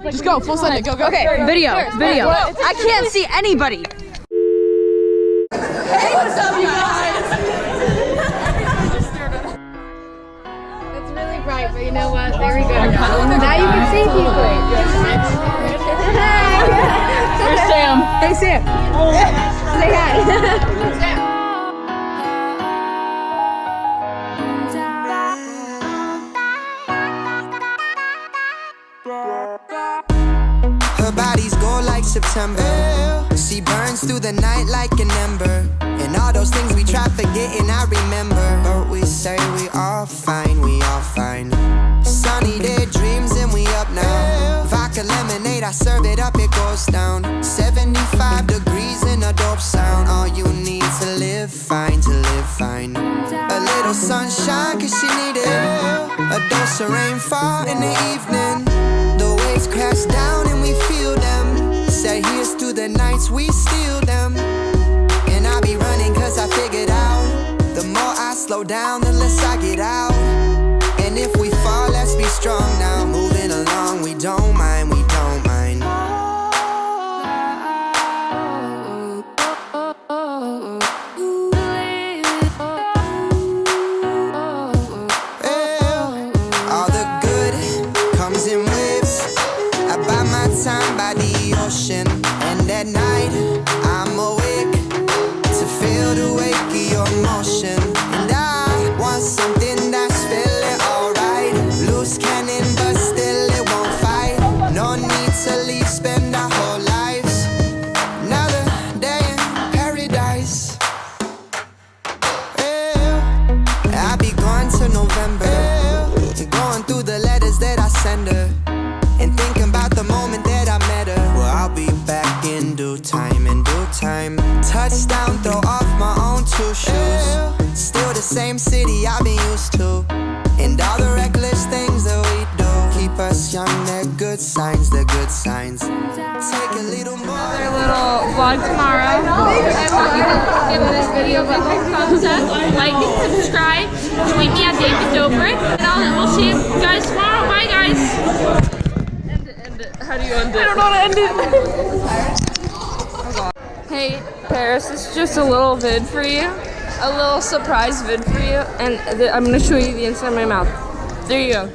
Just go, full send it, go. Okay, video. I can't see anybody. Hey, what's up, you guys? It's really bright, but you know what? There we go. Now you can see people. Where's Sam? Hey, Sam. Say hi. Her body's gold like September. She burns through the night like an ember. And all those things we try forgetting, I remember. But we say we all fine, we all fine. Sunny day dreams and we up now. Vodka lemonade, I serve it up, it goes down. 75 degrees in a dope sound. All you need to live fine, to live fine. A little sunshine, cause she need it. A dose of rainfall in the evening. The waves crash down and we feel them. Say here's to the nights we steal them. And I'll be running cause I figured out, the more I slow down, the less I get out. And if we fall, let's be strong now. Moving along, we don't mind, we don't mind. All the good comes in waves. I buy my time by the ocean. And at night, I'm awake to feel the wake of your motion. And I want something that's feeling alright. Loose cannon, but still it won't fight. No need to leave, spend our whole lives. Another day in paradise. I'll be gone till November. Going through the letters that I send her. And thinking about the moment that I met her. Well, I'll be back in due time, in due time. Touchdown, throw off my own two shoes. Still the same city I've been used to. And all the reckless things that we do keep us young, they're good signs, they're good signs. Take a little more. Another little vlog tomorrow. I hope you give this video a thumbs up, like, and subscribe. Tweet me at David Dobrik. And we'll see you guys tomorrow. Bye, guys. End it. How do you end it? I don't know how to end it. Hey, Paris, this is just a little vid for you. A little surprise vid for you. And I'm going to show you the inside of my mouth. There you go.